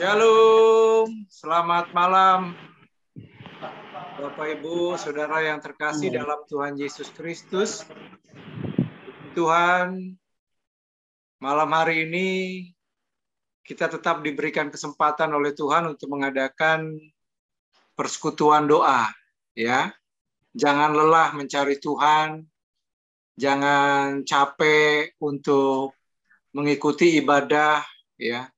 Shalom, selamat malam Bapak Ibu, Saudara yang terkasih dalam Tuhan Yesus Kristus. Tuhan, malam hari ini kita tetap diberikan kesempatan oleh Tuhan untuk mengadakan persekutuan doa, ya. Jangan lelah mencari Tuhan, jangan capek untuk mengikuti ibadah, ya.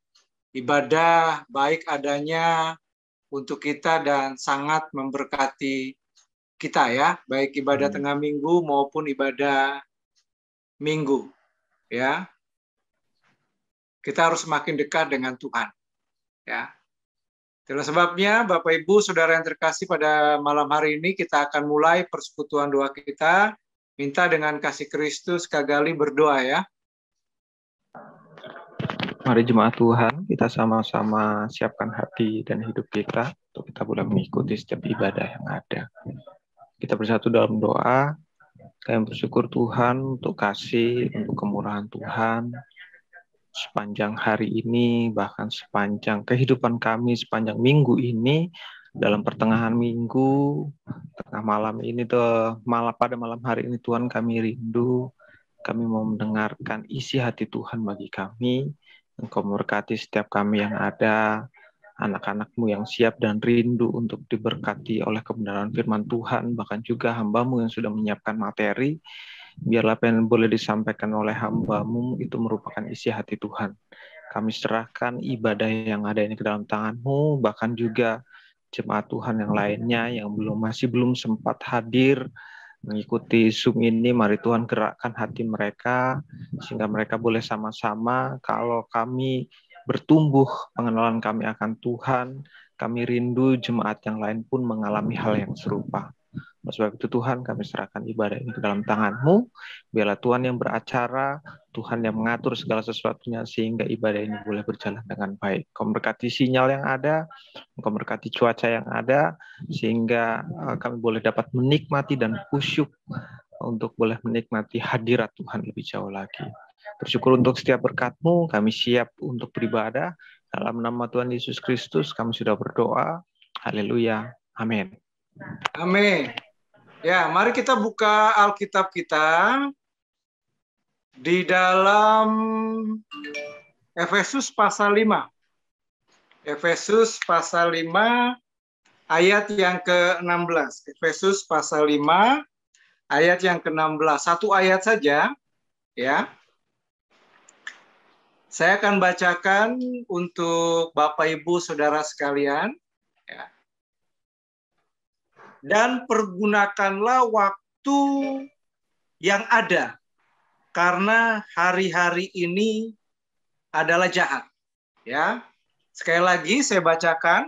Ibadah baik adanya untuk kita dan sangat memberkati kita, ya, baik ibadah tengah minggu maupun ibadah minggu, ya. Kita harus semakin dekat dengan Tuhan, ya. Itulah sebabnya Bapak Ibu Saudara yang terkasih, pada malam hari ini kita akan mulai persekutuan doa kita. Minta dengan kasih Kristus Kagali berdoa, ya. Mari jemaat Tuhan, kita sama-sama siapkan hati dan hidup kita untuk kita boleh mengikuti setiap ibadah yang ada. Kita bersatu dalam doa. Kami bersyukur Tuhan untuk kasih, untuk kemurahan Tuhan sepanjang hari ini, bahkan sepanjang kehidupan kami, sepanjang minggu ini, dalam pertengahan minggu, tengah malam ini, pada malam hari ini Tuhan, kami rindu, kami mau mendengarkan isi hati Tuhan bagi kami. Engkau memberkati setiap kami yang ada, anak-anak-Mu yang siap dan rindu untuk diberkati oleh kebenaran firman Tuhan, bahkan juga hamba-Mu yang sudah menyiapkan materi. Biarlah apa yang boleh disampaikan oleh hamba-Mu itu merupakan isi hati Tuhan. Kami serahkan ibadah yang ada ini ke dalam tangan-Mu, bahkan juga jemaat Tuhan yang lainnya yang masih belum sempat hadir mengikuti Zoom ini. Mari Tuhan gerakkan hati mereka, sehingga mereka boleh sama-sama, kalau kami bertumbuh pengenalan kami akan Tuhan, kami rindu jemaat yang lain pun mengalami hal yang serupa. Sebab itu Tuhan, kami serahkan ibadah ini ke dalam tangan-Mu. Biarlah Tuhan yang beracara, Tuhan yang mengatur segala sesuatunya, sehingga ibadah ini boleh berjalan dengan baik. Kau berkati sinyal yang ada, Kau berkati cuaca yang ada, sehingga kami boleh dapat menikmati dan khusyuk untuk boleh menikmati hadirat Tuhan lebih jauh lagi. Bersyukur untuk setiap berkat-Mu, kami siap untuk beribadah. Dalam nama Tuhan Yesus Kristus, kami sudah berdoa. Haleluya. Amin. Amin. Ya, mari kita buka Alkitab kita di dalam Efesus pasal 5. Efesus pasal 5 ayat yang ke-16. Efesus pasal 5 ayat yang ke-16. Satu ayat saja, ya. Saya akan bacakan untuk Bapak Ibu Saudara sekalian, ya. Dan pergunakanlah waktu yang ada, karena hari-hari ini adalah jahat. Ya, sekali lagi saya bacakan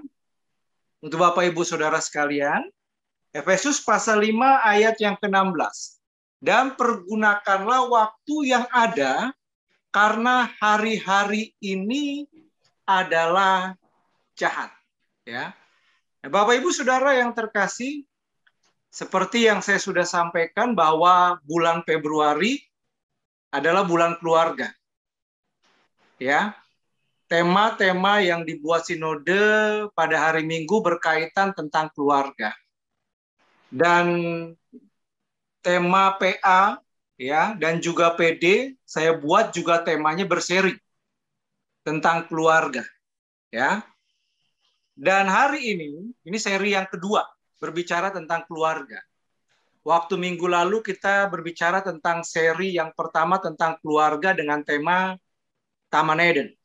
untuk Bapak Ibu Saudara sekalian, Efesus pasal 5 ayat yang ke-16. Dan pergunakanlah waktu yang ada, karena hari-hari ini adalah jahat. Ya. Bapak Ibu Saudara yang terkasih, seperti yang saya sudah sampaikan bahwa bulan Februari adalah bulan keluarga. Ya. Tema-tema yang dibuat sinode pada hari Minggu berkaitan tentang keluarga. Dan tema PA, ya, dan juga PD saya buat juga temanya berseri tentang keluarga, ya. Dan hari ini seri yang kedua berbicara tentang keluarga. Waktu minggu lalu kita berbicara tentang seri yang pertama tentang keluarga dengan tema Taman Eden.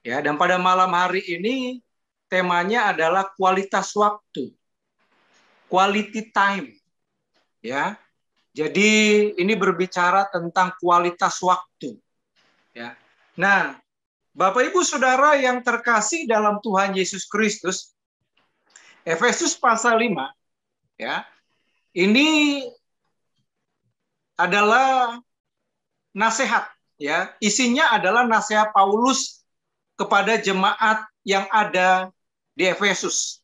Ya, dan pada malam hari ini temanya adalah kualitas waktu. Quality time. Ya. Jadi ini berbicara tentang kualitas waktu. Ya. Nah, Bapak Ibu Saudara yang terkasih dalam Tuhan Yesus Kristus, Efesus pasal 5, ya. Ini adalah nasihat, ya. Isinya adalah nasihat Paulus kepada jemaat yang ada di Efesus.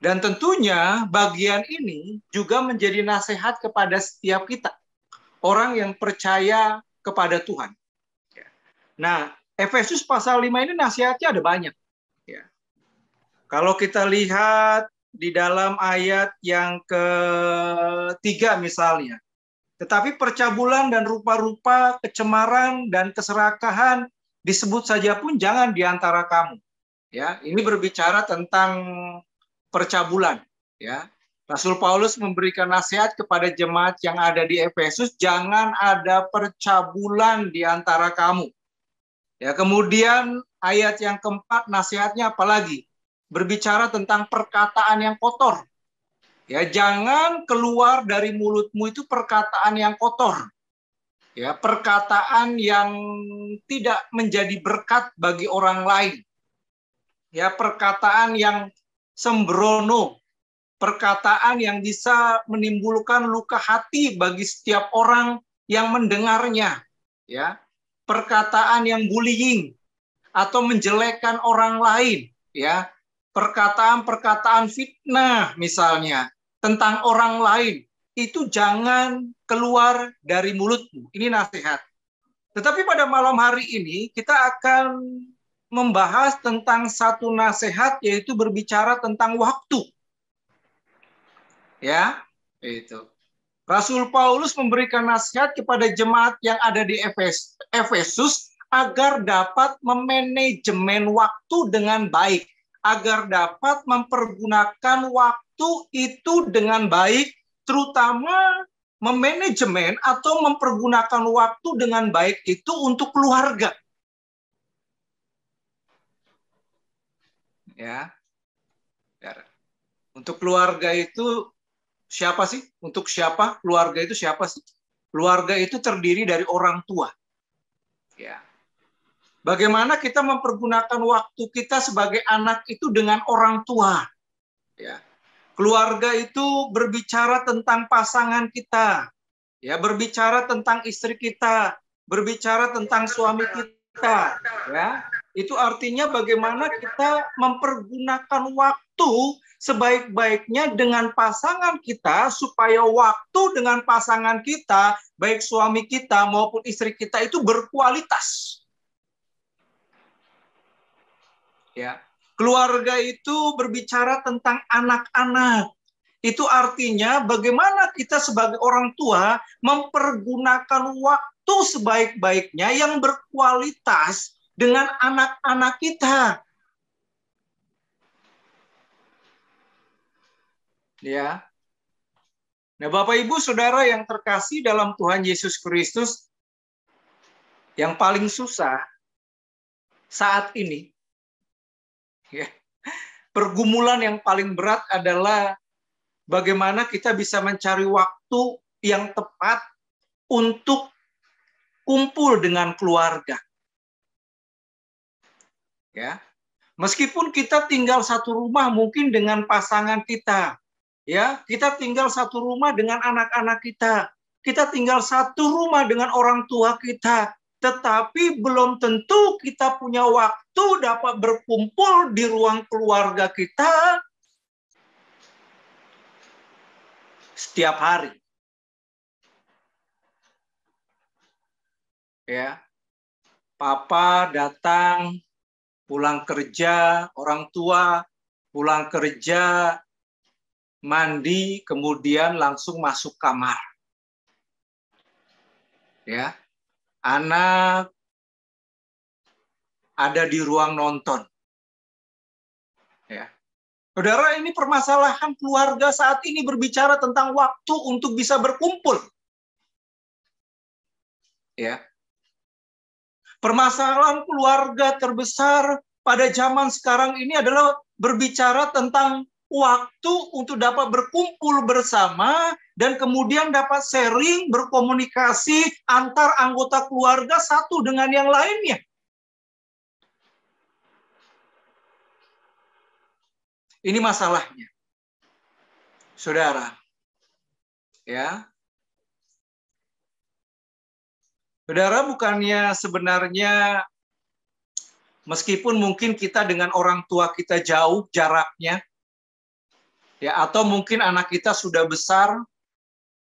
Dan tentunya bagian ini juga menjadi nasihat kepada setiap kita, orang yang percaya kepada Tuhan. Nah, Efesus pasal 5 ini nasihatnya ada banyak. Kalau kita lihat di dalam ayat yang ketiga misalnya, tetapi percabulan dan rupa-rupa kecemaran dan keserakahan disebut saja pun jangan di antara kamu. Ya, ini berbicara tentang percabulan. Ya, Rasul Paulus memberikan nasihat kepada jemaat yang ada di Efesus, jangan ada percabulan di antara kamu. Ya, kemudian ayat yang keempat nasihatnya apalagi? Berbicara tentang perkataan yang kotor. Ya, jangan keluar dari mulutmu itu perkataan yang kotor. Ya, perkataan yang tidak menjadi berkat bagi orang lain. Ya, perkataan yang sembrono, perkataan yang bisa menimbulkan luka hati bagi setiap orang yang mendengarnya. Ya, perkataan yang bullying atau menjelekkan orang lain, ya. Perkataan-perkataan fitnah misalnya tentang orang lain, itu jangan keluar dari mulutmu. Ini nasihat. Tetapi pada malam hari ini kita akan membahas tentang satu nasihat, yaitu berbicara tentang waktu. Ya, itu. Rasul Paulus memberikan nasihat kepada jemaat yang ada di Efesus agar dapat memanajemen waktu dengan baik, agar dapat mempergunakan waktu itu dengan baik, terutama memanajemen atau mempergunakan waktu dengan baik itu untuk keluarga. Ya. Untuk keluarga itu siapa sih? Untuk siapa? Keluarga itu siapa sih? Keluarga itu terdiri dari orang tua. Ya. Bagaimana kita mempergunakan waktu kita sebagai anak itu dengan orang tua. Ya. Keluarga itu berbicara tentang pasangan kita. Ya, berbicara tentang istri kita, berbicara tentang suami kita. Ya. Itu artinya bagaimana kita mempergunakan waktu sebaik-baiknya dengan pasangan kita, supaya waktu dengan pasangan kita, baik suami kita maupun istri kita, itu berkualitas. Ya, keluarga itu berbicara tentang anak-anak. Itu artinya bagaimana kita sebagai orang tua mempergunakan waktu sebaik-baiknya yang berkualitas dengan anak-anak kita. Ya. Nah, Bapak Ibu Saudara yang terkasih dalam Tuhan Yesus Kristus, yang paling susah saat ini, ya, pergumulan yang paling berat adalah bagaimana kita bisa mencari waktu yang tepat untuk kumpul dengan keluarga. Ya. Meskipun kita tinggal satu rumah mungkin dengan pasangan kita, ya, kita tinggal satu rumah dengan anak-anak kita, kita tinggal satu rumah dengan orang tua kita, tetapi belum tentu kita punya waktu dapat berkumpul di ruang keluarga kita setiap hari. Ya. Papa datang pulang kerja, orang tua pulang kerja, mandi, kemudian langsung masuk kamar. Ya, anak ada di ruang nonton. Ya, saudara, ini permasalahan keluarga saat ini berbicara tentang waktu untuk bisa berkumpul. Ya, permasalahan keluarga terbesar pada zaman sekarang ini adalah berbicara tentang waktu untuk dapat berkumpul bersama dan kemudian dapat sharing, berkomunikasi antar anggota keluarga satu dengan yang lainnya. Ini masalahnya. Saudara, ya. Saudara, bukannya sebenarnya meskipun mungkin kita dengan orang tua kita jauh jaraknya, ya, atau mungkin anak kita sudah besar,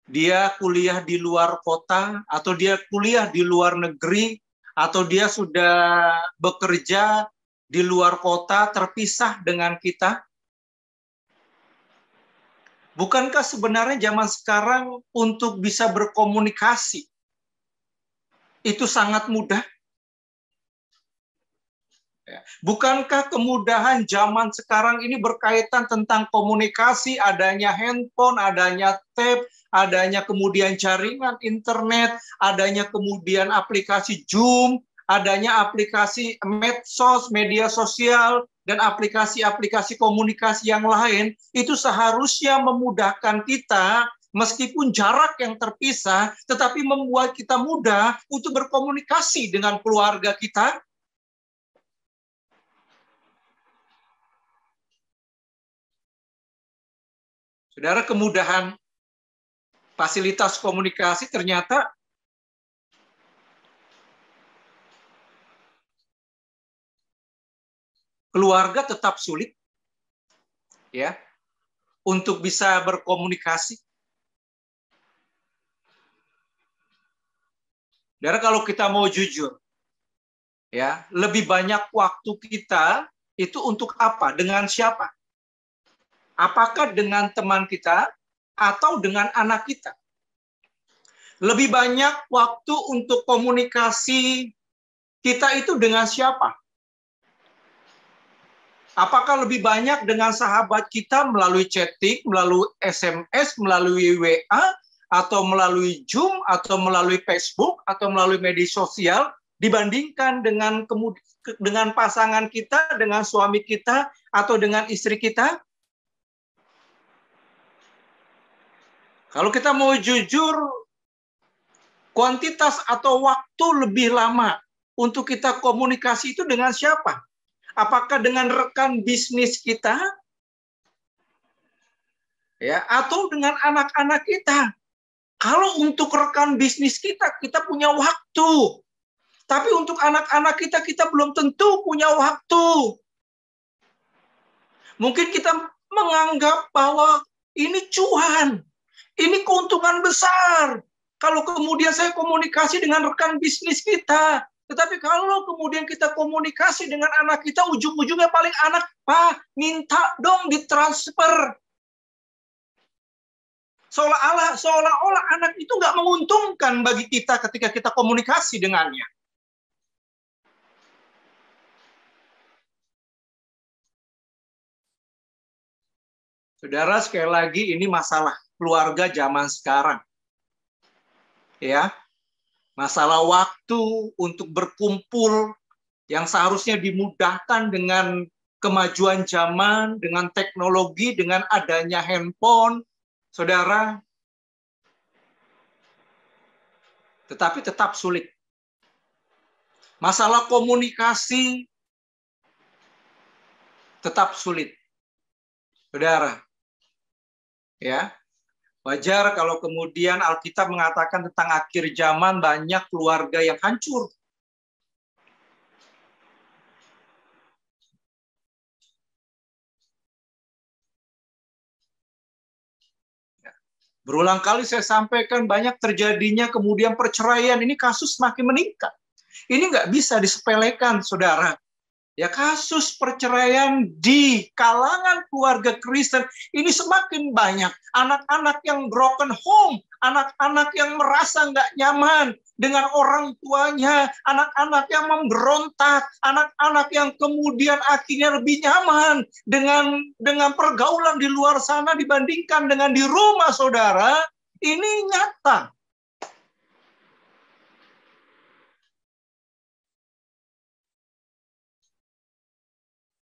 dia kuliah di luar kota, atau dia kuliah di luar negeri, atau dia sudah bekerja di luar kota terpisah dengan kita? Bukankah sebenarnya zaman sekarang untuk bisa berkomunikasi itu sangat mudah? Bukankah kemudahan zaman sekarang ini berkaitan tentang komunikasi, adanya handphone, adanya tab, adanya kemudian jaringan internet, adanya kemudian aplikasi Zoom, adanya aplikasi medsos, media sosial, dan aplikasi-aplikasi komunikasi yang lain, itu seharusnya memudahkan kita, meskipun jarak yang terpisah, tetapi membuat kita mudah untuk berkomunikasi dengan keluarga kita. Saudara, kemudahan fasilitas komunikasi ternyata keluarga tetap sulit ya untuk bisa berkomunikasi. Saudara, kalau kita mau jujur ya, lebih banyak waktu kita itu untuk apa? Dengan siapa? Apakah dengan teman kita atau dengan anak kita? Lebih banyak waktu untuk komunikasi kita itu dengan siapa? Apakah lebih banyak dengan sahabat kita melalui chatting, melalui SMS, melalui WA, atau melalui Zoom, atau melalui Facebook, atau melalui media sosial, dibandingkan dengan pasangan kita, dengan suami kita, atau dengan istri kita? Kalau kita mau jujur, kuantitas atau waktu lebih lama untuk kita komunikasi itu dengan siapa? Apakah dengan rekan bisnis kita? Ya, atau dengan anak-anak kita? Kalau untuk rekan bisnis kita, kita punya waktu. Tapi untuk anak-anak kita, kita belum tentu punya waktu. Mungkin kita menganggap bahwa ini cuan. Ini keuntungan besar. Kalau kemudian saya komunikasi dengan rekan bisnis kita. Tetapi kalau kemudian kita komunikasi dengan anak kita, ujung-ujungnya paling anak, Pak, minta dong ditransfer. Seolah-olah anak itu nggak menguntungkan bagi kita ketika kita komunikasi dengannya. Saudara, sekali lagi ini masalah keluarga zaman sekarang. Ya. Masalah waktu untuk berkumpul yang seharusnya dimudahkan dengan kemajuan zaman, dengan teknologi, dengan adanya handphone, saudara, tetapi tetap sulit. Masalah komunikasi tetap sulit. Saudara, ya. Wajar kalau kemudian Alkitab mengatakan tentang akhir zaman banyak keluarga yang hancur. Berulang kali saya sampaikan banyak terjadinya kemudian perceraian. Ini kasus makin meningkat. Ini nggak bisa disepelekan, saudara. Ya, kasus perceraian di kalangan keluarga Kristen ini semakin banyak. Anak-anak yang broken home, anak-anak yang merasa nggak nyaman dengan orang tuanya, anak-anak yang memberontak, anak-anak yang kemudian akhirnya lebih nyaman dengan pergaulan di luar sana dibandingkan dengan di rumah, saudara. Ini nyata.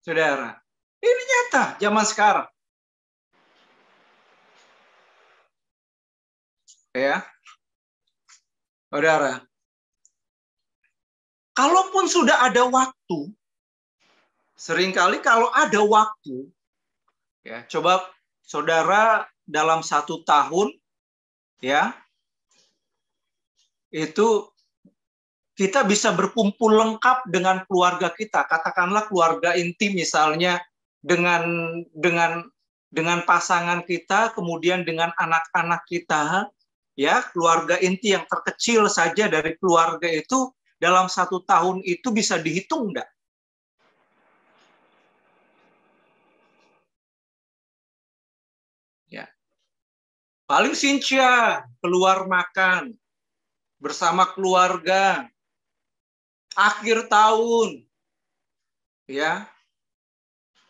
Saudara, ini nyata zaman sekarang. Ya, saudara. Kalaupun sudah ada waktu, seringkali kalau ada waktu, ya coba saudara dalam 1 tahun, ya, itu kita bisa berkumpul lengkap dengan keluarga kita. Katakanlah keluarga inti misalnya dengan pasangan kita, kemudian dengan anak-anak kita, ya, keluarga inti yang terkecil saja dari keluarga itu dalam 1 tahun itu bisa dihitung enggak? Paling Cynthia keluar makan bersama keluarga, akhir tahun, ya,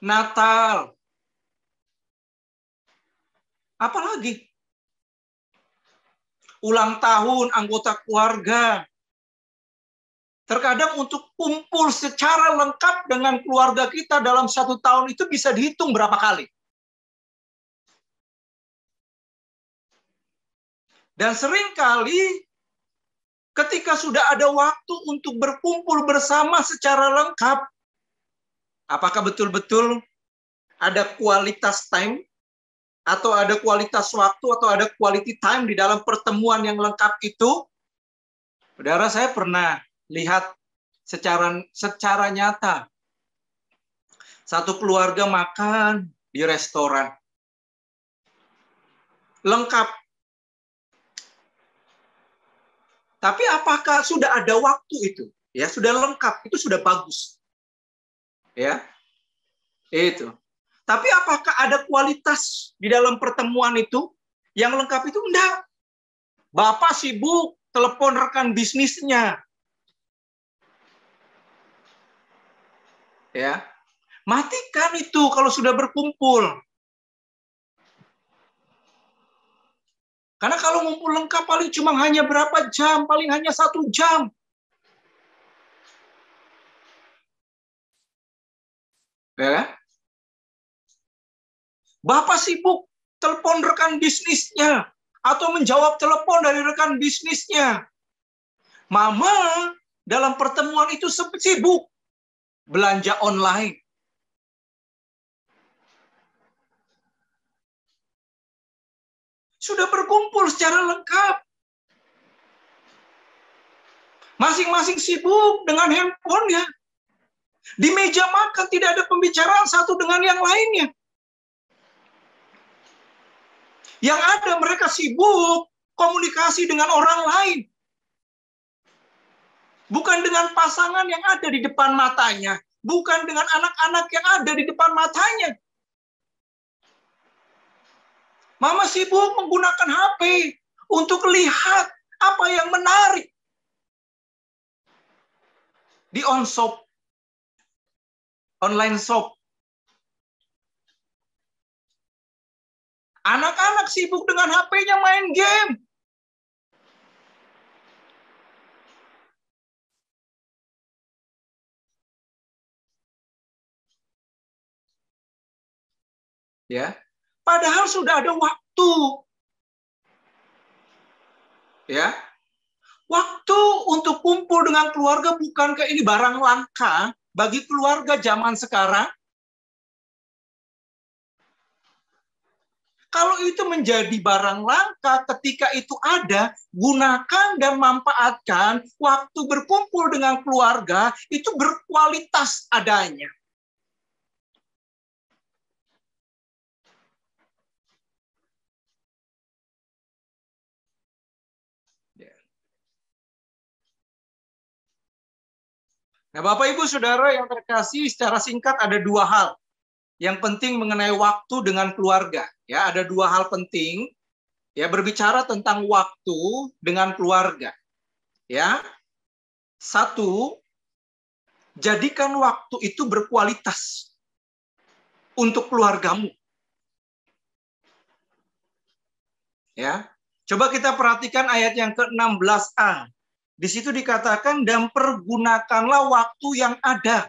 Natal, apalagi ulang tahun anggota keluarga. Terkadang untuk kumpul secara lengkap dengan keluarga kita dalam 1 tahun itu bisa dihitung berapa kali. Dan seringkali ketika sudah ada waktu untuk berkumpul bersama secara lengkap, apakah betul-betul ada kualitas time, atau ada kualitas waktu, atau ada quality time di dalam pertemuan yang lengkap itu? Saudara, saya pernah lihat secara nyata satu keluarga makan di restoran lengkap. Tapi apakah sudah ada waktu itu? Ya, sudah lengkap, itu sudah bagus. Ya. Itu. Tapi apakah ada kualitas di dalam pertemuan itu? Yang lengkap itu enggak. Bapak sibuk telepon rekan bisnisnya. Ya. Matikan itu kalau sudah berkumpul. Karena kalau ngumpul lengkap paling cuma hanya berapa jam, paling hanya 1 jam. Ya. Bapak sibuk telepon rekan bisnisnya atau menjawab telepon dari rekan bisnisnya. Mama dalam pertemuan itu sibuk belanja online. Sudah berkumpul secara lengkap. Masing-masing sibuk dengan handphonenya. Di meja makan tidak ada pembicaraan satu dengan yang lainnya. Yang ada mereka sibuk komunikasi dengan orang lain. Bukan dengan pasangan yang ada di depan matanya. Bukan dengan anak-anak yang ada di depan matanya. Mama sibuk menggunakan HP untuk lihat apa yang menarik di online shop. Anak-anak sibuk dengan HP-nya main game. Ya, padahal sudah ada waktu. Ya, waktu untuk kumpul dengan keluarga bukankah ini barang langka bagi keluarga zaman sekarang? Kalau itu menjadi barang langka ketika itu ada, gunakan dan manfaatkan waktu berkumpul dengan keluarga itu berkualitas adanya. Nah, Bapak Ibu Saudara yang terkasih, secara singkat ada 2 hal yang penting mengenai waktu dengan keluarga. Ya, ada 2 hal penting. Ya, berbicara tentang waktu dengan keluarga. Ya. 1, jadikan waktu itu berkualitas untuk keluargamu. Ya. Coba kita perhatikan ayat yang ke-16a. Di situ dikatakan, dan pergunakanlah waktu yang ada.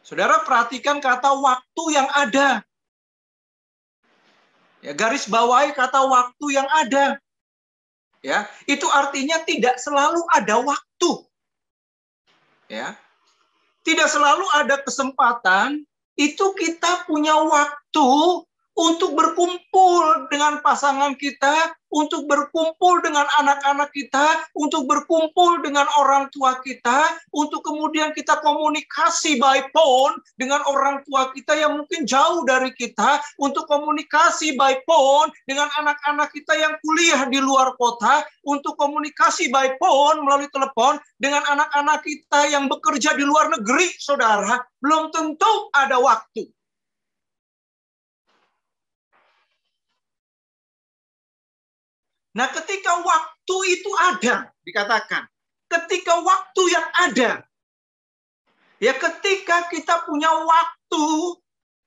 Saudara perhatikan kata waktu yang ada. Ya, garis bawahi kata waktu yang ada. Ya, itu artinya tidak selalu ada waktu. Ya. Tidak selalu ada kesempatan, itu kita punya waktu untuk berkumpul dengan pasangan kita, untuk berkumpul dengan anak-anak kita, untuk berkumpul dengan orang tua kita, untuk kemudian kita komunikasi by phone dengan orang tua kita yang mungkin jauh dari kita, untuk komunikasi by phone dengan anak-anak kita yang kuliah di luar kota, untuk komunikasi by phone melalui telepon dengan anak-anak kita yang bekerja di luar negeri, saudara, belum tentu ada waktu. Nah, ketika waktu itu ada, dikatakan, ketika waktu yang ada, ya ketika kita punya waktu,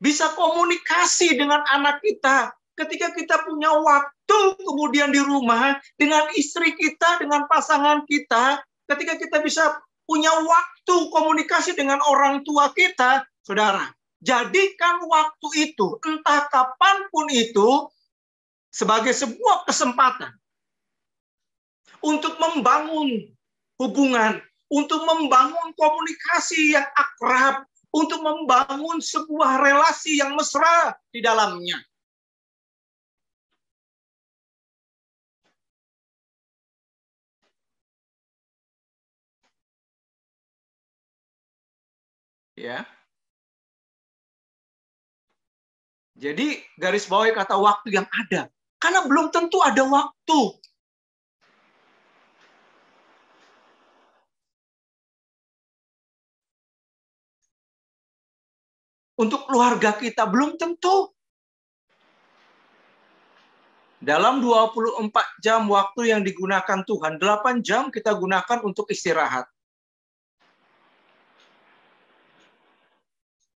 bisa komunikasi dengan anak kita, ketika kita punya waktu kemudian di rumah, dengan istri kita, dengan pasangan kita, ketika kita bisa punya waktu komunikasi dengan orang tua kita, saudara, jadikan waktu itu, entah kapanpun itu, sebagai sebuah kesempatan untuk membangun hubungan, untuk membangun komunikasi yang akrab, untuk membangun sebuah relasi yang mesra di dalamnya. Ya. Jadi garis bawahi kata waktu yang ada. Karena belum tentu ada waktu. Untuk keluarga kita belum tentu. Dalam 24 jam waktu yang digunakan Tuhan, 8 jam kita gunakan untuk istirahat.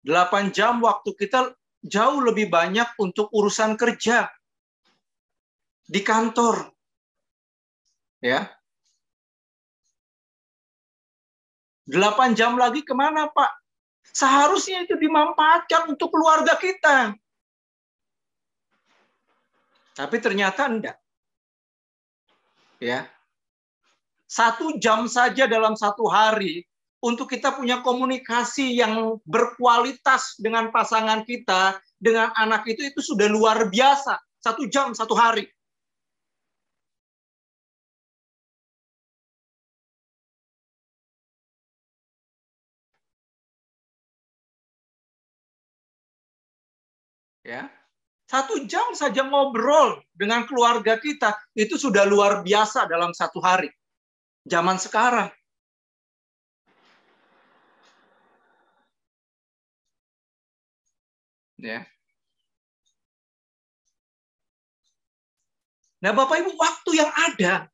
8 jam waktu kita jauh lebih banyak untuk urusan kerja di kantor. Ya. 8 jam lagi kemana, Pak? Seharusnya itu dimanfaatkan untuk keluarga kita. Tapi ternyata enggak. Ya. 1 jam saja dalam satu hari untuk kita punya komunikasi yang berkualitas dengan pasangan kita, dengan anak itu sudah luar biasa. 1 jam, 1 hari. Ya. 1 jam saja ngobrol dengan keluarga kita, itu sudah luar biasa dalam 1 hari. Zaman sekarang. Ya. Nah, Bapak Ibu, waktu yang ada,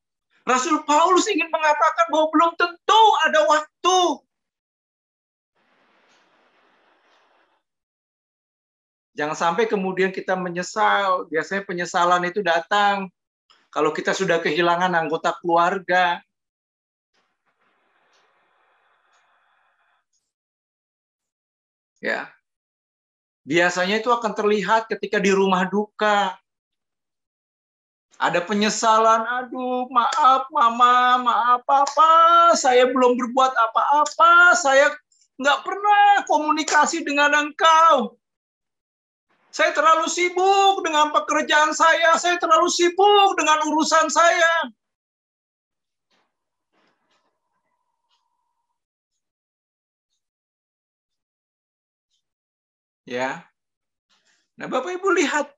Rasul Paulus ingin mengatakan bahwa belum tentu ada waktu. Jangan sampai kemudian kita menyesal. Biasanya penyesalan itu datang kalau kita sudah kehilangan anggota keluarga. Ya. Biasanya itu akan terlihat ketika di rumah duka. Ada penyesalan, aduh maaf mama, maaf papa, saya belum berbuat apa-apa, saya nggak pernah komunikasi dengan engkau. Saya terlalu sibuk dengan pekerjaan saya terlalu sibuk dengan urusan saya. Ya. Nah, Bapak Ibu lihat,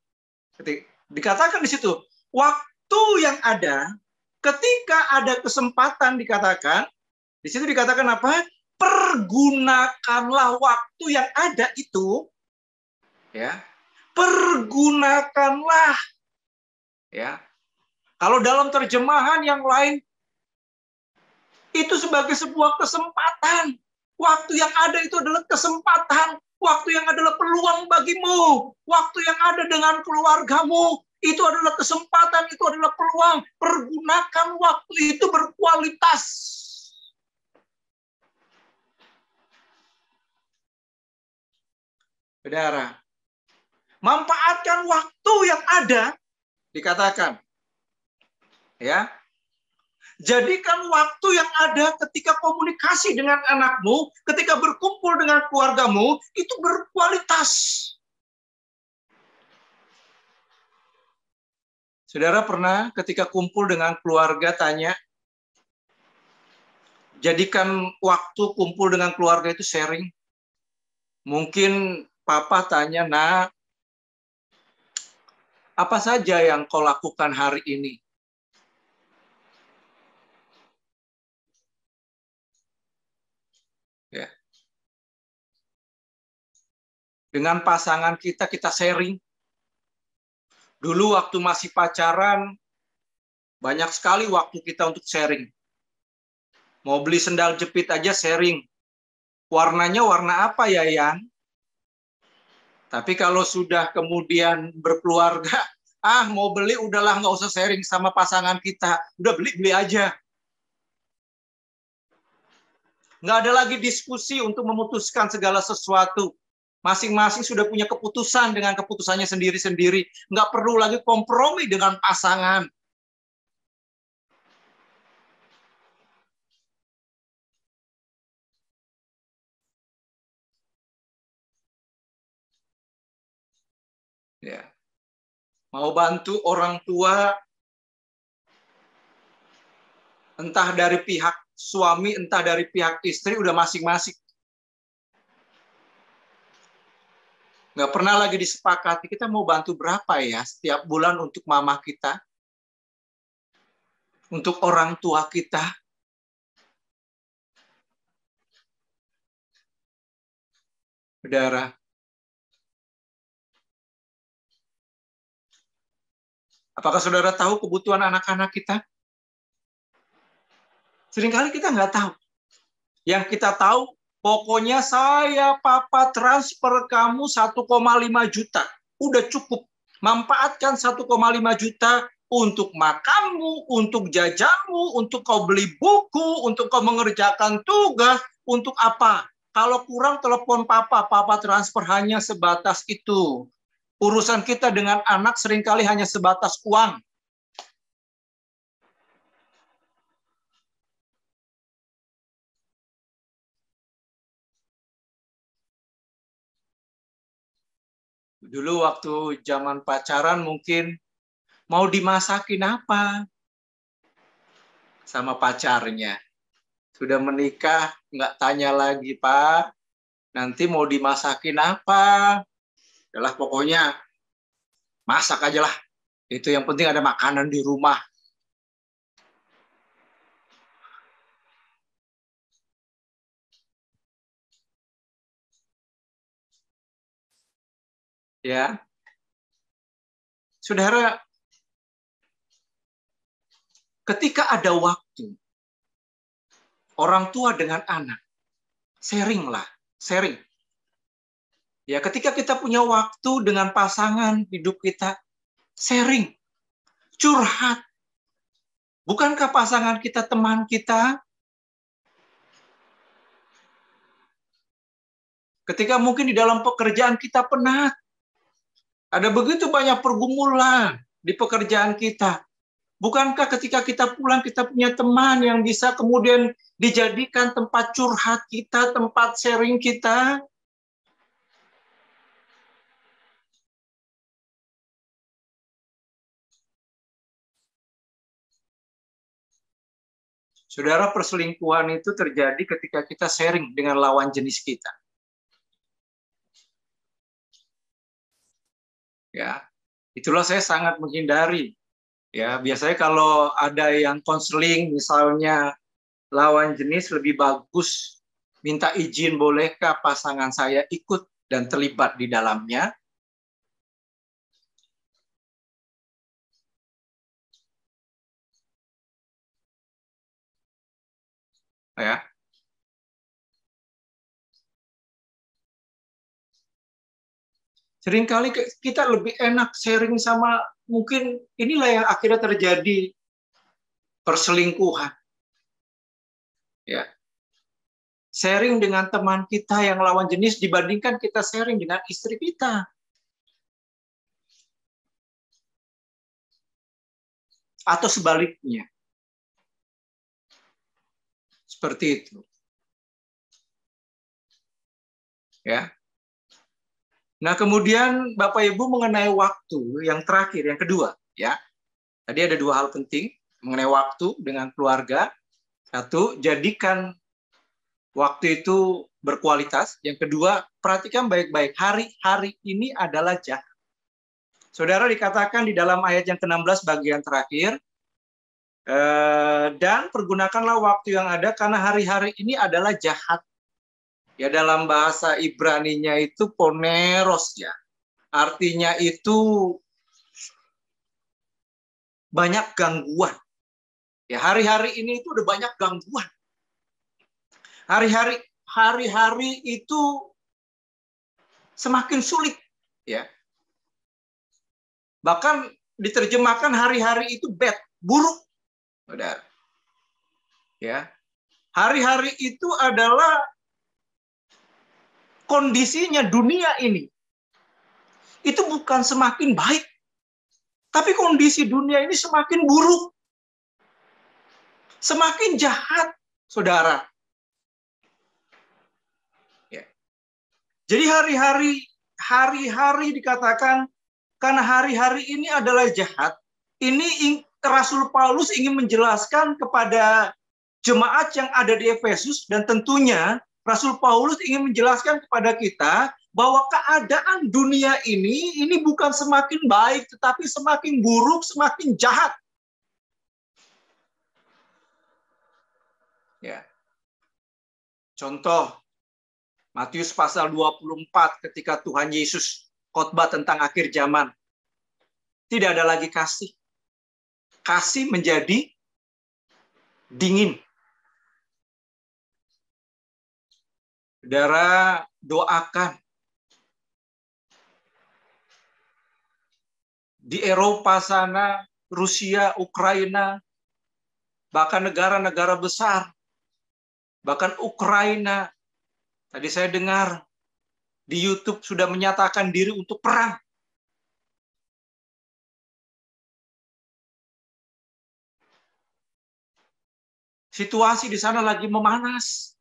dikatakan di situ, waktu yang ada, ketika ada kesempatan dikatakan, di situ dikatakan apa? Pergunakanlah waktu yang ada itu, ya. Pergunakanlah, ya. Kalau dalam terjemahan yang lain, itu sebagai sebuah kesempatan. Waktu yang ada itu adalah kesempatan. Waktu yang adalah peluang bagimu. Waktu yang ada dengan keluargamu. Itu adalah kesempatan, itu adalah peluang. Pergunakan waktu itu berkualitas. Saudara, manfaatkan waktu yang ada, dikatakan. Ya. Jadikan waktu yang ada ketika komunikasi dengan anakmu, ketika berkumpul dengan keluargamu, itu berkualitas. Saudara pernah ketika kumpul dengan keluarga tanya, jadikan waktu kumpul dengan keluarga itu sharing. Mungkin papa tanya, nak, apa saja yang kau lakukan hari ini? Ya. Dengan pasangan kita sharing. Dulu waktu masih pacaran, Banyak sekali waktu kita untuk sharing. Mau beli sendal jepit aja sharing. Warnanya warna apa ya, Yan? Tapi kalau sudah kemudian berkeluarga, mau beli udahlah, nggak usah sharing sama pasangan kita. Udah beli aja. Nggak ada lagi diskusi untuk memutuskan segala sesuatu. Masing-masing sudah punya keputusan dengan keputusannya sendiri-sendiri. Nggak perlu lagi kompromi dengan pasangan. Ya. Mau bantu orang tua, entah dari pihak suami, entah dari pihak istri, udah masing-masing. Nggak pernah lagi disepakati, kita mau bantu berapa ya setiap bulan untuk mama kita, untuk orang tua kita. Saudara, apakah saudara tahu kebutuhan anak-anak kita? Seringkali kita nggak tahu. Yang kita tahu, pokoknya saya papa transfer kamu 1,5 juta. Udah cukup. Manfaatkan 1,5 juta untuk makanmu, untuk jajanmu, untuk kau beli buku, untuk kau mengerjakan tugas, untuk apa? Kalau kurang telepon papa transfer, hanya sebatas itu. Urusan kita dengan anak seringkali hanya sebatas uang. Dulu waktu zaman pacaran mungkin mau dimasakin apa sama pacarnya. Sudah menikah, nggak tanya lagi, Pak, nanti mau dimasakin apa? Adalah pokoknya masak aja lah. Itu yang penting ada makanan di rumah. Ya, saudara, ketika ada waktu, orang tua dengan anak, sharing lah, sharing. Ya, ketika kita punya waktu dengan pasangan hidup kita, sharing, curhat. Bukankah pasangan kita teman kita? Ketika mungkin di dalam pekerjaan kita penat, ada begitu banyak pergumulan di pekerjaan kita. Bukankah ketika kita pulang kita punya teman yang bisa kemudian dijadikan tempat curhat kita, tempat sharing kita? Saudara, perselingkuhan itu terjadi ketika kita sharing dengan lawan jenis kita. Ya, itulah saya sangat menghindari. Ya, biasanya kalau ada yang konseling, misalnya lawan jenis, lebih bagus minta izin, bolehkah pasangan saya ikut dan terlibat di dalamnya? Ya. Seringkali kita lebih enak sharing sama, mungkin inilah yang akhirnya terjadi perselingkuhan. Ya. Sharing dengan teman kita yang lawan jenis dibandingkan kita sharing dengan istri kita. Atau sebaliknya. Seperti itu. Ya. Nah, kemudian Bapak Ibu mengenai waktu yang terakhir, yang kedua, ya. Tadi ada dua hal penting mengenai waktu dengan keluarga. Satu, jadikan waktu itu berkualitas. Yang kedua, perhatikan baik-baik. Hari-hari ini adalah jahat. Saudara, dikatakan di dalam ayat yang ke-16 bagian terakhir, dan pergunakanlah waktu yang ada karena hari-hari ini adalah jahat. Ya, dalam bahasa Ibrani-nya itu poneros, ya. Artinya itu banyak gangguan, Ya, hari-hari ini itu udah banyak gangguan. Hari-hari itu semakin sulit, ya. Bahkan diterjemahkan hari-hari itu bad, buruk. Saudara. Ya. Hari-hari itu adalah kondisinya dunia ini. Itu bukan semakin baik, tapi kondisi dunia ini semakin buruk. Semakin jahat, saudara. Ya. Jadi hari-hari dikatakan karena hari-hari ini adalah jahat. Ini Rasul Paulus ingin menjelaskan kepada jemaat yang ada di Efesus, dan tentunya Rasul Paulus ingin menjelaskan kepada kita bahwa keadaan dunia ini bukan semakin baik, tetapi semakin buruk, semakin jahat. Ya. Contoh, Matius pasal 24 ketika Tuhan Yesus khotbah tentang akhir zaman. Tidak ada lagi kasih. Kasih menjadi dingin. Saudara, doakan. Di Eropa sana, Rusia, Ukraina, bahkan negara-negara besar, bahkan Ukraina, tadi saya dengar di YouTube sudah menyatakan diri untuk perang. Situasi di sana lagi memanas.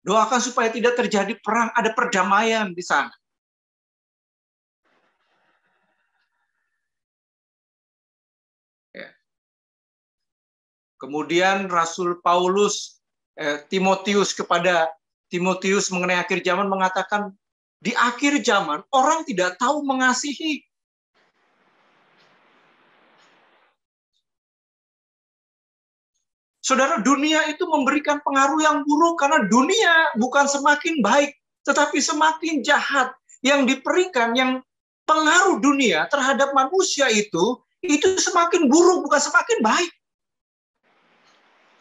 Doakan supaya tidak terjadi perang, ada perdamaian di sana. Ya. Kemudian Rasul Paulus, kepada Timotius mengenai akhir zaman mengatakan, di akhir zaman orang tidak tahu mengasihi. Saudara, dunia itu memberikan pengaruh yang buruk karena dunia bukan semakin baik, tetapi semakin jahat. Yang diberikan, yang pengaruh dunia terhadap manusia itu semakin buruk, bukan semakin baik.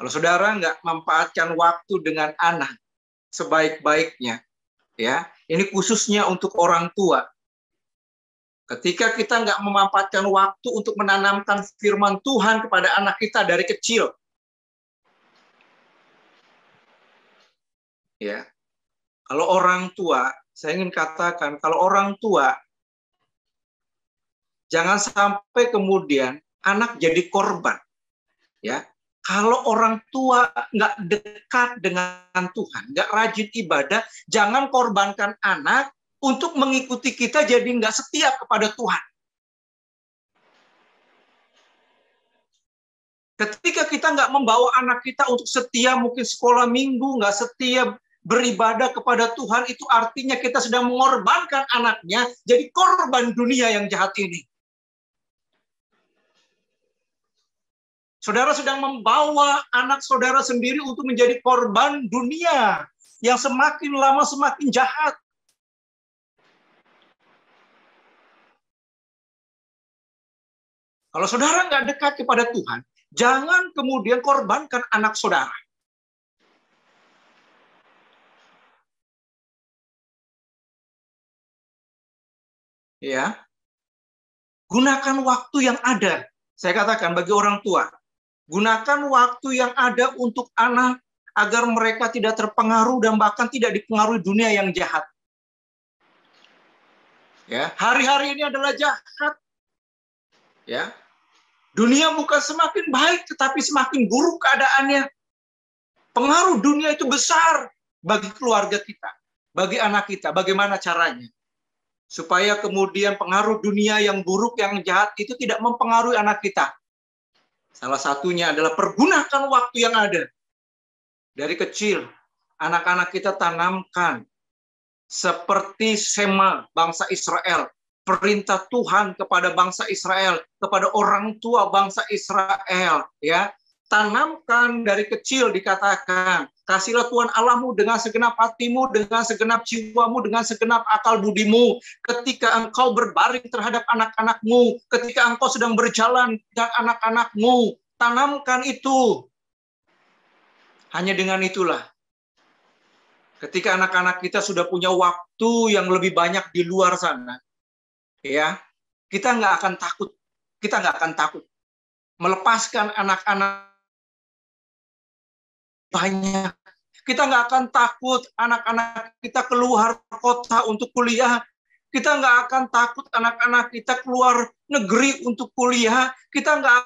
Kalau saudara nggak memanfaatkan waktu dengan anak sebaik-baiknya, ya, ini khususnya untuk orang tua. Ketika kita nggak memanfaatkan waktu untuk menanamkan firman Tuhan kepada anak kita dari kecil, ya, kalau orang tua, saya ingin katakan, kalau orang tua, jangan sampai kemudian anak jadi korban. Ya, kalau orang tua nggak dekat dengan Tuhan, nggak rajin ibadah, jangan korbankan anak untuk mengikuti kita jadi nggak setia kepada Tuhan. Ketika kita nggak membawa anak kita untuk setia, mungkin sekolah minggu, nggak setia beribadah kepada Tuhan, itu artinya kita sedang mengorbankan anaknya jadi korban dunia yang jahat ini. Saudara sedang membawa anak saudara sendiri untuk menjadi korban dunia yang semakin lama semakin jahat. Kalau saudara nggak dekat kepada Tuhan, jangan kemudian korbankan anak saudara. Ya, gunakan waktu yang ada. Saya katakan bagi orang tua, gunakan waktu yang ada untuk anak agar mereka tidak terpengaruh dan bahkan tidak dipengaruhi dunia yang jahat. Ya, hari-hari ini adalah jahat. Ya, dunia bukan semakin baik, tetapi semakin buruk keadaannya. Pengaruh dunia itu besar bagi keluarga kita, bagi anak kita. Bagaimana caranya? Supaya kemudian pengaruh dunia yang buruk, yang jahat itu tidak mempengaruhi anak kita. Salah satunya adalah pergunakan waktu yang ada. Dari kecil, anak-anak kita tanamkan seperti Shema bangsa Israel. Perintah Tuhan kepada bangsa Israel, kepada orang tua bangsa Israel. Ya, Tanamkan dari kecil, dikatakan, kasihlah Tuhan Allahmu dengan segenap hatimu, dengan segenap jiwamu, dengan segenap akal budimu. Ketika engkau berbaring terhadap anak-anakmu, ketika engkau sedang berjalan dengan anak-anakmu, tanamkan itu. Hanya dengan itulah, ketika anak-anak kita sudah punya waktu yang lebih banyak di luar sana, ya, kita nggak akan takut. Kita nggak akan takut melepaskan anak-anak banyak. Kita nggak akan takut anak-anak kita keluar kota untuk kuliah. Kita nggak akan takut anak-anak kita keluar negeri untuk kuliah. Kita nggak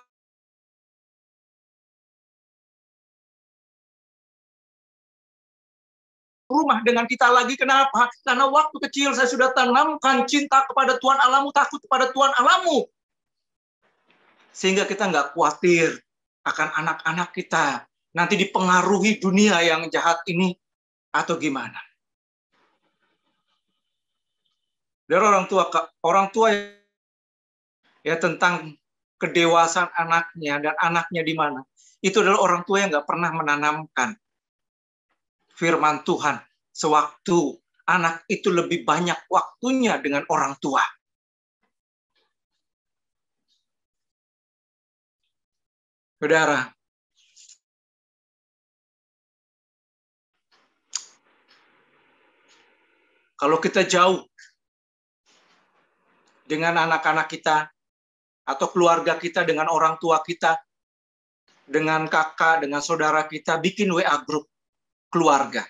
rumah dengan kita lagi. Kenapa? Karena waktu kecil saya sudah tanamkan cinta kepada Tuhan Allahmu, takut kepada Tuhan Allahmu. Sehingga kita nggak khawatir akan anak-anak kita nanti dipengaruhi dunia yang jahat ini atau gimana. Dari orang tua ya tentang kedewasaan anaknya dan anaknya di mana. Itu adalah orang tua yang nggak pernah menanamkan firman Tuhan sewaktu anak itu lebih banyak waktunya dengan orang tua. Saudara, kalau kita jauh dengan anak-anak kita atau keluarga kita, dengan orang tua kita, dengan kakak, dengan saudara kita, bikin WA grup keluarga.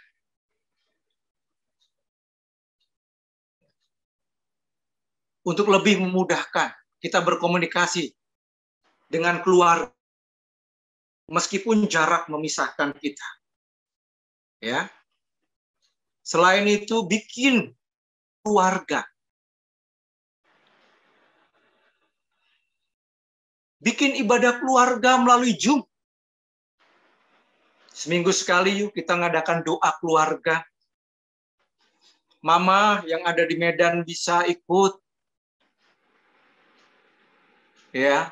Untuk lebih memudahkan kita berkomunikasi dengan keluarga, meskipun jarak memisahkan kita. Ya. Selain itu, bikin keluarga. Bikin ibadah keluarga melalui Zoom. Seminggu sekali yuk kita ngadakan doa keluarga. Mama yang ada di Medan bisa ikut. Ya.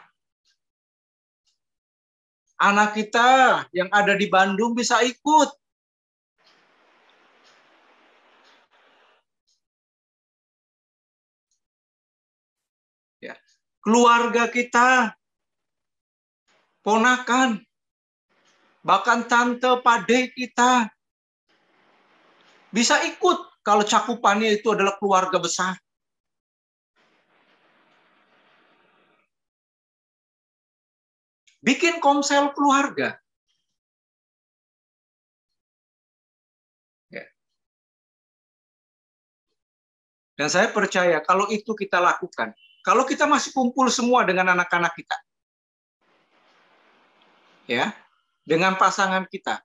Anak kita yang ada di Bandung bisa ikut. Ya. Keluarga kita, ponakan, bahkan tante, pade kita bisa ikut kalau cakupannya itu adalah keluarga besar. Bikin komsel keluarga. Ya. Dan saya percaya kalau itu kita lakukan, kalau kita masih kumpul semua dengan anak-anak kita, ya, dengan pasangan kita,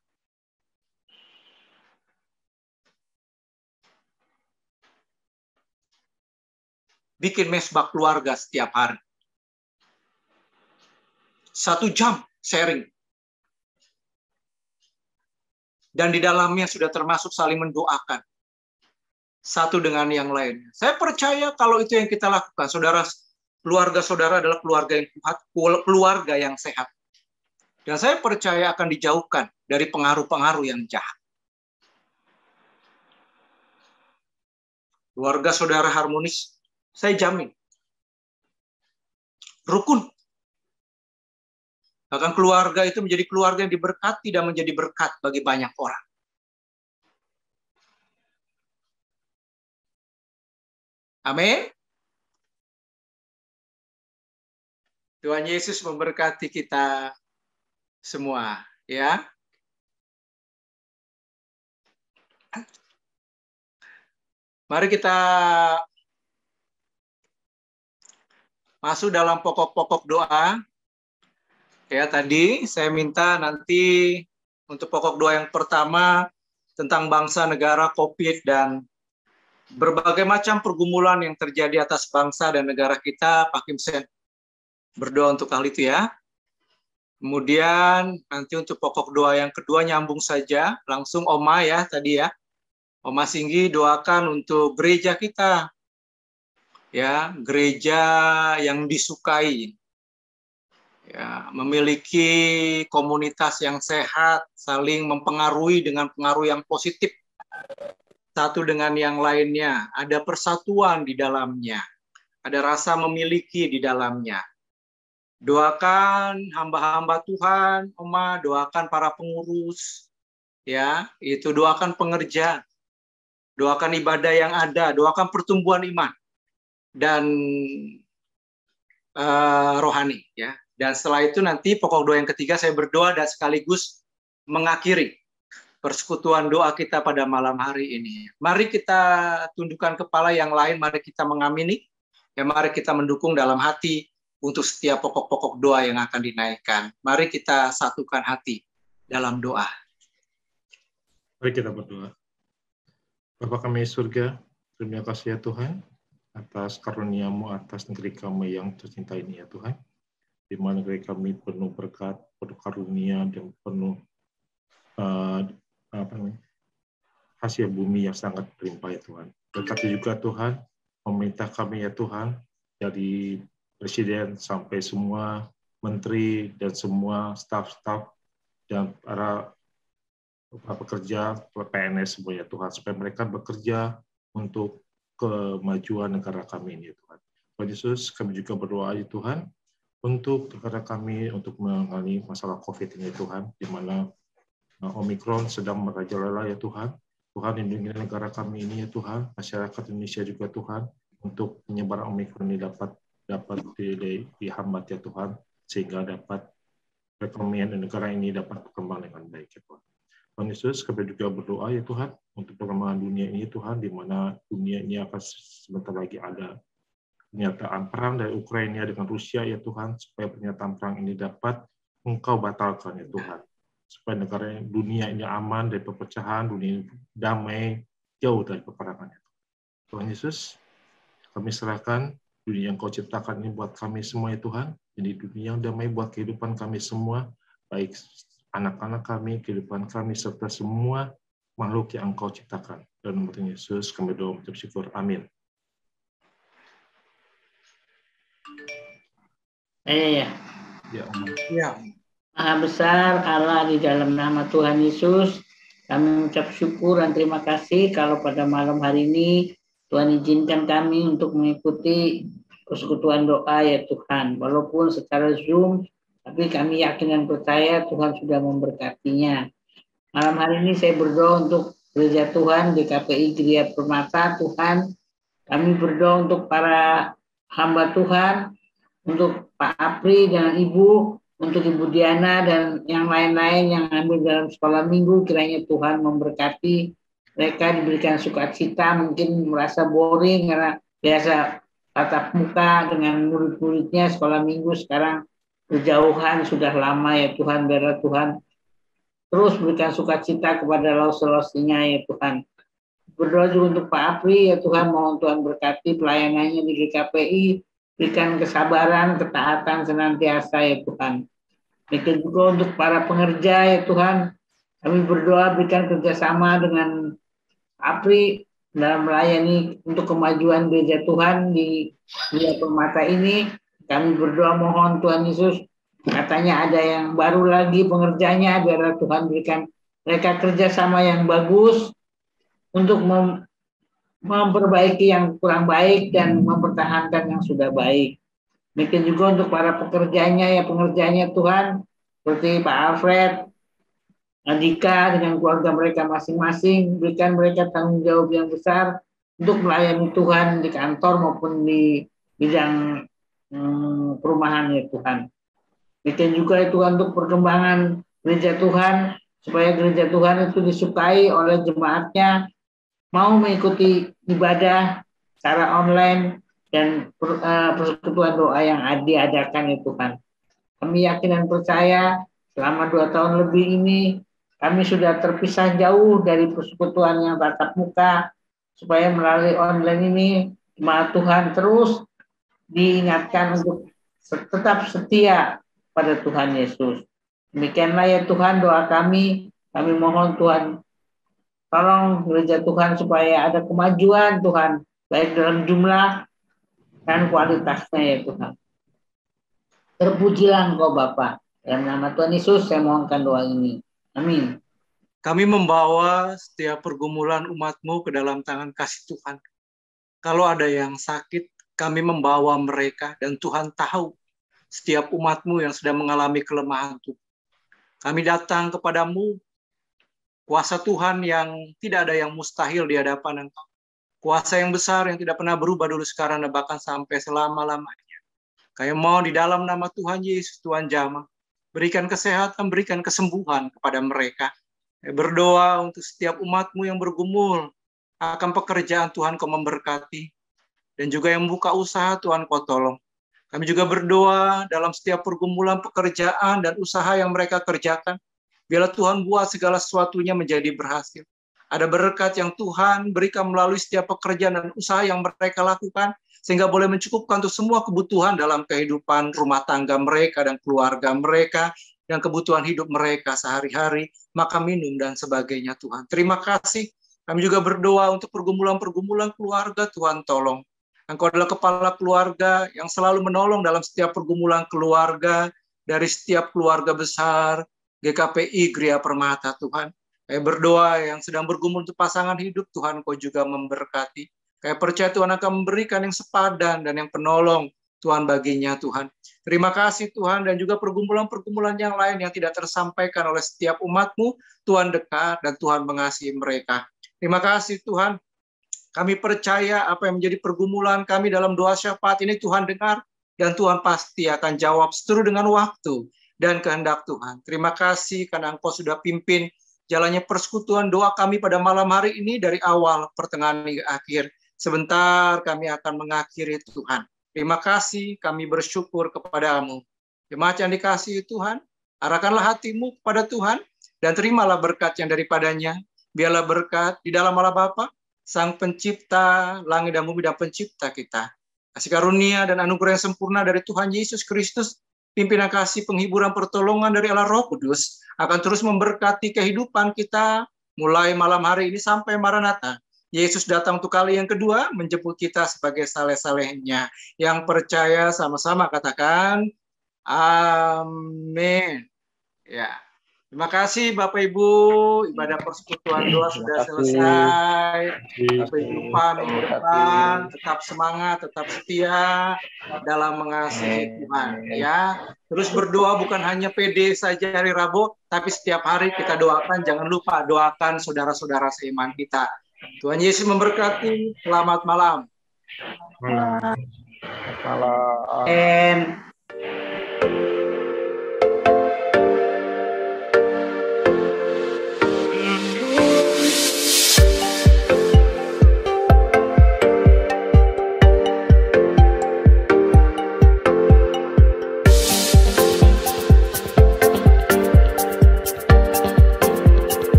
bikin mesbah keluarga setiap hari. 1 jam sharing. Dan di dalamnya sudah termasuk saling mendoakan satu dengan yang lain. Saya percaya kalau itu yang kita lakukan, saudara, keluarga saudara adalah keluarga yang kuat, keluarga yang sehat. Dan saya percaya akan dijauhkan dari pengaruh-pengaruh yang jahat. Keluarga saudara harmonis, saya jamin. Rukun. Bahkan keluarga itu menjadi keluarga yang diberkati dan menjadi berkat bagi banyak orang. Amin. Tuhan Yesus memberkati kita semua, ya. Mari kita masuk dalam pokok-pokok doa. Ya, tadi saya minta nanti untuk pokok doa yang pertama tentang bangsa, negara, COVID, dan berbagai macam pergumulan yang terjadi atas bangsa dan negara kita. Pak Kim Sen berdoa untuk hal itu ya. Kemudian nanti untuk pokok doa yang kedua nyambung saja, langsung Oma ya tadi ya. Oma Singgi doakan untuk gereja kita. Ya, gereja yang disukai. ya, memiliki komunitas yang sehat, saling mempengaruhi dengan pengaruh yang positif satu dengan yang lainnya, ada persatuan di dalamnya, ada rasa memiliki di dalamnya. Doakan hamba-hamba Tuhan, Oma, doakan para pengurus, ya, itu doakan pengerja, doakan ibadah yang ada, doakan pertumbuhan iman dan rohani, ya. Dan setelah itu nanti pokok doa yang ketiga saya berdoa dan sekaligus mengakhiri persekutuan doa kita pada malam hari ini. Mari kita tundukkan kepala, yang lain mari kita mengamini, ya, mari kita mendukung dalam hati untuk setiap pokok-pokok doa yang akan dinaikkan. Mari kita satukan hati dalam doa. Mari kita berdoa. Bapa kami di surga, terima kasih ya Tuhan atas karunia-Mu atas negeri kami yang tercinta ini ya Tuhan. Di mana negeri kami penuh berkat, penuh karunia, dan penuh hasil bumi yang sangat berlimpah ya Tuhan. Berkati juga Tuhan, pemerintah kami ya Tuhan, dari Presiden sampai semua menteri dan semua staf-staf dan para pekerja PNS semua ya Tuhan, supaya mereka bekerja untuk kemajuan negara kami ini ya Tuhan. Tuhan Yesus, kami juga berdoa ya Tuhan, untuk negara kami untuk menangani masalah COVID ini Tuhan, di mana Omikron sedang merajalela ya Tuhan. Tuhan lindungi negara kami ini ya Tuhan, masyarakat Indonesia juga Tuhan, untuk penyebaran Omikron ini dapat dihambat ya Tuhan, sehingga dapat perekonomian negara ini dapat berkembang dengan baik ya Tuhan. Tuhan Yesus, kami juga berdoa ya Tuhan, untuk perkembangan dunia ini Tuhan, di mana dunia ini akan sebentar lagi ada pernyataan perang dari Ukraina dengan Rusia ya Tuhan, supaya pernyataan perang ini dapat Engkau batalkan ya Tuhan, supaya negara dunia ini aman dari perpecahan, dunia ini damai, jauh dari peperangan. Tuhan Yesus, kami serahkan dunia yang Kau ciptakan ini buat kami semua ya Tuhan, jadi dunia yang damai buat kehidupan kami semua, baik anak-anak kami, kehidupan kami, serta semua makhluk yang Engkau ciptakan. Dalam nama Yesus kami doa mengucap syukur. Amin. Ya. Ya. Maha besar Allah, di dalam nama Tuhan Yesus, kami mengucap syukur dan terima kasih kalau pada malam hari ini Tuhan izinkan kami untuk mengikuti persekutuan doa ya Tuhan. Walaupun secara Zoom, tapi kami yakin dan percaya Tuhan sudah memberkatinya. Malam hari ini saya berdoa untuk Gereja Tuhan, GKPI Gria Permata Tuhan. Kami berdoa untuk para hamba Tuhan, untuk Pak Apri dan Ibu, untuk Ibu Diana dan yang lain-lain yang ambil dalam sekolah minggu, kiranya Tuhan memberkati mereka, diberikan sukacita. Mungkin merasa boring karena biasa tatap muka dengan murid-muridnya sekolah minggu, sekarang berjauhan sudah lama ya Tuhan. Biarlah Tuhan terus berikan sukacita kepada laus-lausinya ya Tuhan. Berdoa juga untuk Pak Apri ya Tuhan, mohon Tuhan berkati pelayanannya di GKPI, berikan kesabaran, ketaatan senantiasa ya Tuhan. Demikian juga untuk para pengerja ya Tuhan, kami berdoa berikan kerjasama dengan Apri dalam melayani untuk kemajuan Gereja Tuhan di Gria Permata ini. Kami berdoa mohon Tuhan Yesus, katanya ada yang baru lagi pengerjanya, biarlah Tuhan berikan mereka kerjasama yang bagus untuk memperbaiki yang kurang baik dan mempertahankan yang sudah baik. Demikian juga untuk para pekerjanya ya pengerjanya Tuhan, seperti Pak Alfred, Andika dengan keluarga mereka masing-masing, berikan mereka tanggung jawab yang besar untuk melayani Tuhan di kantor maupun di bidang perumahan ya Tuhan. Demikian juga ya Tuhan untuk perkembangan Gereja Tuhan, supaya Gereja Tuhan itu disukai oleh jemaatnya, mau mengikuti ibadah secara online dan persekutuan doa yang diadakan ya Tuhan. Kami yakin dan percaya selama 2 tahun lebih ini kami sudah terpisah jauh dari persekutuan yang tatap muka, supaya melalui online ini jemaat Tuhan terus diingatkan untuk tetap setia pada Tuhan Yesus. Demikianlah ya Tuhan doa kami mohon Tuhan tolong Gereja Tuhan supaya ada kemajuan Tuhan, baik dalam jumlah dan kualitasnya ya Tuhan. Terpujilah Engkau Bapa. Dalam nama Tuhan Yesus saya mohonkan doa ini. Amin. Kami membawa setiap pergumulan umat-Mu ke dalam tangan kasih Tuhan. Kalau ada yang sakit, kami membawa mereka, dan Tuhan tahu setiap umat-Mu yang sedang mengalami kelemahan tubuh. Kami datang kepadamu, kuasa Tuhan yang tidak ada yang mustahil di hadapan Engkau. Kuasa yang besar yang tidak pernah berubah dulu, sekarang, dan bahkan sampai selama-lamanya. Kami mau di dalam nama Tuhan Yesus, Tuhan jamah, berikan kesehatan, berikan kesembuhan kepada mereka. Berdoa untuk setiap umat-Mu yang bergumul akan pekerjaan, Tuhan Kau memberkati. Dan juga yang membuka usaha, Tuhan Kau tolong. Kami juga berdoa dalam setiap pergumulan pekerjaan dan usaha yang mereka kerjakan. Biarlah Tuhan buat segala sesuatunya menjadi berhasil. Ada berkat yang Tuhan berikan melalui setiap pekerjaan dan usaha yang mereka lakukan, sehingga boleh mencukupkan untuk semua kebutuhan dalam kehidupan rumah tangga mereka dan keluarga mereka, dan kebutuhan hidup mereka sehari-hari, makan, minum, dan sebagainya, Tuhan. Terima kasih. Kami juga berdoa untuk pergumulan-pergumulan keluarga, Tuhan tolong. Engkau adalah kepala keluarga yang selalu menolong dalam setiap pergumulan keluarga, dari setiap keluarga besar, GKPI, Gria Permata, Tuhan. Kami berdoa yang sedang bergumul untuk pasangan hidup, Tuhan Kau juga memberkati. Kami percaya Tuhan akan memberikan yang sepadan dan yang penolong, Tuhan, baginya, Tuhan. Terima kasih Tuhan, dan juga pergumulan-pergumulan yang lain yang tidak tersampaikan oleh setiap umat-Mu, Tuhan dekat dan Tuhan mengasihi mereka. Terima kasih Tuhan, kami percaya apa yang menjadi pergumulan kami dalam doa syafaat ini Tuhan dengar, dan Tuhan pasti akan jawab seturut dengan waktu dan kehendak Tuhan. Terima kasih karena Engkau sudah pimpin jalannya persekutuan doa kami pada malam hari ini dari awal, pertengahan hingga akhir. Sebentar kami akan mengakhiri Tuhan. Terima kasih, kami bersyukur kepadamu. Jemaat yang dikasihi Tuhan, arahkanlah hatimu kepada Tuhan, dan terimalah berkat yang daripadanya. Biarlah berkat di dalam Allah Bapa, Sang Pencipta langit dan bumi dan Pencipta kita. Kasih karunia dan anugerah yang sempurna dari Tuhan Yesus Kristus, pimpinan kasih, penghiburan, pertolongan dari Allah Roh Kudus, akan terus memberkati kehidupan kita, mulai malam hari ini sampai Maranatha. Yesus datang untuk kali yang kedua, menjemput kita sebagai saleh-salehnya. Yang percaya sama-sama katakan, amin. Ya, terima kasih Bapak Ibu, ibadah persekutuan doa sudah selesai. Sampai jumpa minggu depan, tetap semangat, tetap setia dalam mengasihi Tuhan. Ya, terus berdoa bukan hanya PD saja hari Rabu, tapi setiap hari kita doakan. Jangan lupa doakan saudara-saudara seiman kita. Tuhan Yesus memberkati. Selamat malam. Malam.